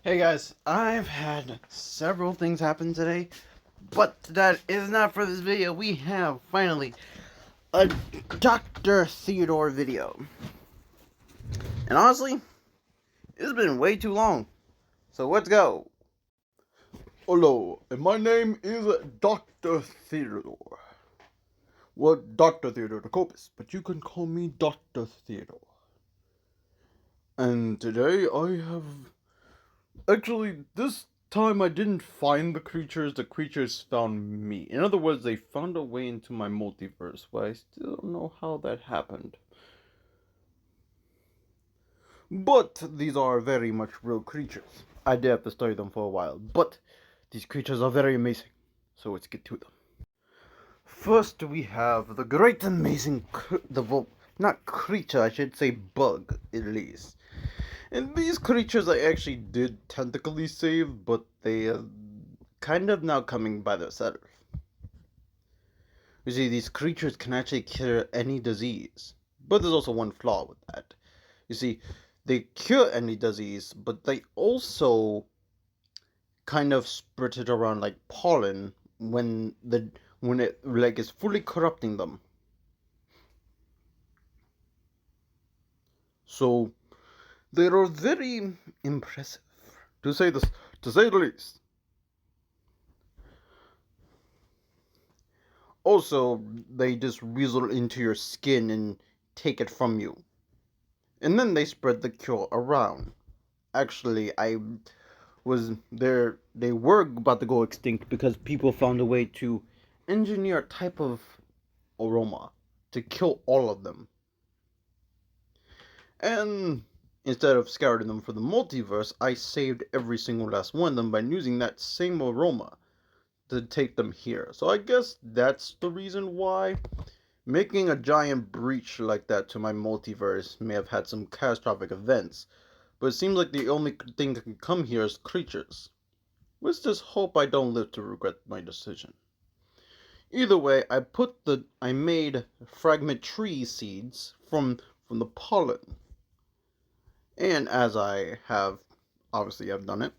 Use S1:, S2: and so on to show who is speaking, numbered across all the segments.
S1: Hey guys, I've had several things happen today, but that is not for this video. We have finally a Dr. Theodore video. And honestly, it's been way too long. So let's go. Hello, and my name is Dr. Theodore. Well, Dr. Theodore Copus, but you can call me Dr. Theodore. And today I have actually, this time I didn't find the creatures found me. In other words, they found a way into my multiverse, but I still don't know how that happened. But these are very much real creatures. I did have to study them for a while, but these creatures are very amazing. So let's get to them. First, we have the great amazing, not creature, I should say bug, at least. And these creatures I actually did technically save, but they are kind of now coming by themselves. You see, these creatures can actually cure any disease. But there's also one flaw with that. You see, they cure any disease, but they also kind of spread it around like pollen when it like is fully corrupting them. So they are very impressive, to say the least. Also, they just weasel into your skin and take it from you. And then they spread the cure around. Actually, I was there, they were about to go extinct because people found a way to engineer a type of aroma to kill all of them. And instead of scouring them for the multiverse, I saved every single last one of them by using that same aroma to take them here. So I guess that's the reason why making a giant breach like that to my multiverse may have had some catastrophic events. But it seems like the only thing that can come here is creatures. Let's just hope I don't live to regret my decision. Either way, I made fragment tree seeds from the pollen. And as I have obviously I've done it,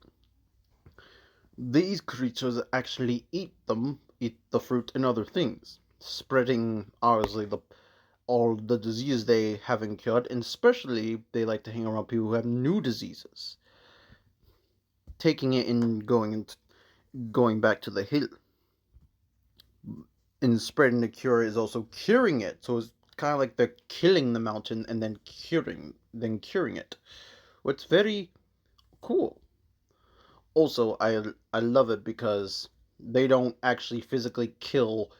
S1: these creatures actually eat the fruit and other things, spreading obviously all the disease they haven't cured, and especially they like to hang around people who have new diseases, taking it and going back to the hill. And spreading the cure is also curing it, so it's kind of like they're killing the mountain and then curing it. What's very cool. Also, I love it because they don't actually physically kill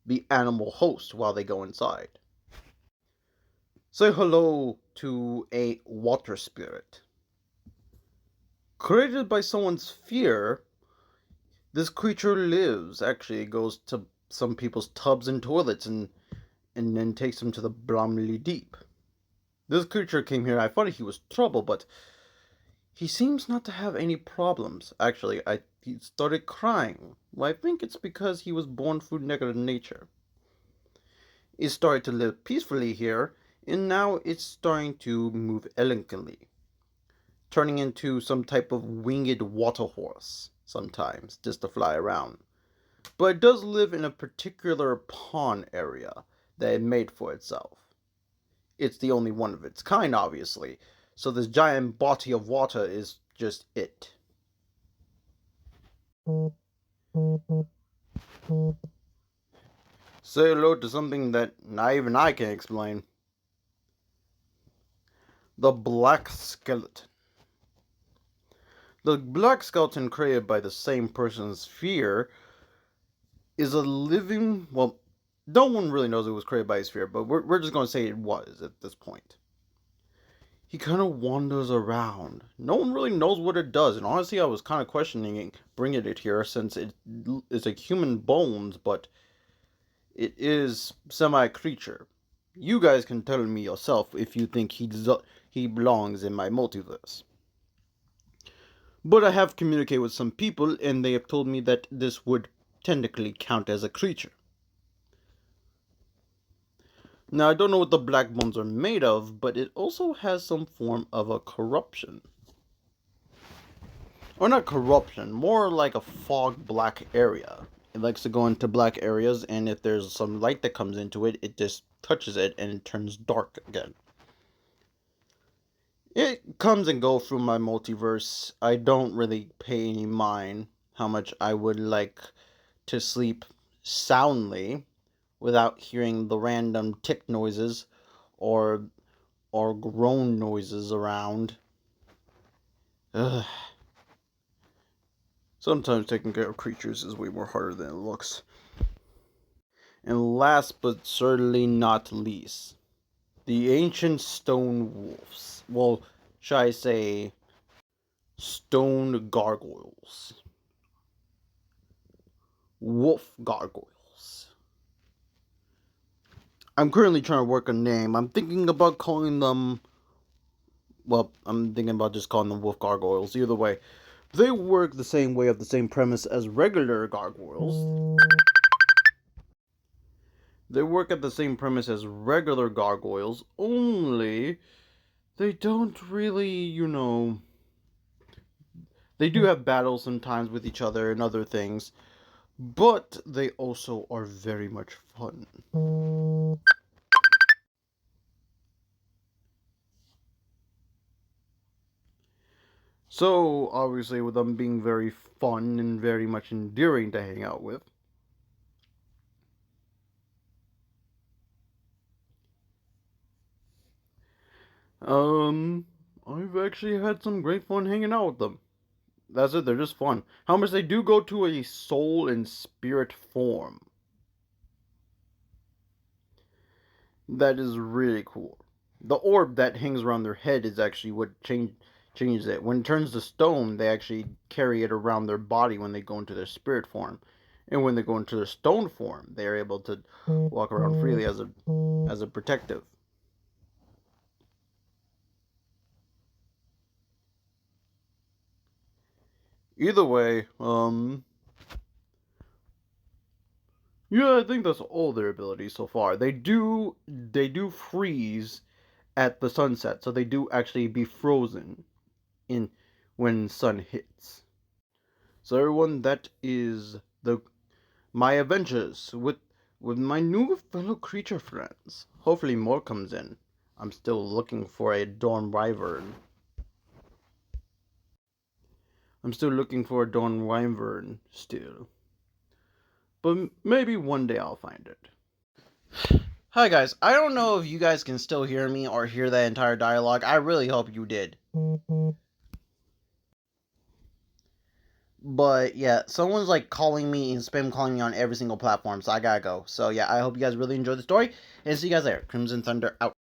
S1: the animal host while they go inside. Say hello to a water spirit. Created by someone's fear, this creature lives. Actually, it goes to some people's tubs and toilets and then takes them to the Bromley Deep. This creature came here. I thought he was trouble, but he seems not to have any problems. Actually, he started crying. Well, I think it's because he was born through negative nature. It started to live peacefully here, and now it's starting to move elegantly, turning into some type of winged water horse sometimes, just to fly around. But it does live in a particular pond area that it made for itself. It's the only one of its kind, obviously, so this giant body of water is just it. Say hello to something that not even I can explain. The Black Skeleton. The Black Skeleton, created by the same person's fear, is a living. Well, no one really knows it was created by his fear, but we're just going to say it was at this point. He kind of wanders around. No one really knows what it does, and honestly, I was kind of questioning bringing it here since it is a human bones, but it is semi-creature. You guys can tell me yourself if you think he belongs in my multiverse. But I have communicated with some people, and they have told me that this would technically count as a creature. Now, I don't know what the black bones are made of, but it also has some form of a corruption. Or not corruption, more like a fog black area. It likes to go into black areas, and if there's some light that comes into it, it just touches it and it turns dark again. It comes and goes through my multiverse. I don't really pay any mind how much I would like to sleep soundly without hearing the random tick noises or groan noises around. Ugh. Sometimes taking care of creatures is way more harder than it looks. And last but certainly not least, the ancient stone wolves. Well, shall I say, stone gargoyles. Wolf gargoyles. I'm currently trying to work a name. I'm thinking about calling them. Well, I'm thinking about just calling them wolf gargoyles. Either way, they work the same way of the same premise as regular gargoyles. They work at the same premise as regular gargoyles, only they don't really, they do have battles sometimes with each other and other things, but they also are very much fun. So, obviously, with them being very fun and very much endearing to hang out with, I've actually had some great fun hanging out with them. That's it, they're just fun. How much they do go to a soul and spirit form. That is really cool. The orb that hangs around their head is actually what changes it. When it turns to stone, they actually carry it around their body when they go into their spirit form. And when they go into their stone form, they are able to walk around freely as a protective. Either way, yeah, I think that's all their abilities so far. They do freeze at the sunset, so they do actually be frozen in when sun hits. So everyone, that is the my adventures with my new fellow creature friends. Hopefully more comes in. I'm still looking for a Dawn Wyvern. I'm still looking for a Dawn Wyvern still. But maybe one day I'll find it. Hi guys, I don't know if you guys can still hear me or hear that entire dialogue. I really hope you did. But yeah, someone's like calling me and spam calling me on every single platform, so I gotta go. So yeah, I hope you guys really enjoyed the story, and see you guys later. Crimson Thunder out.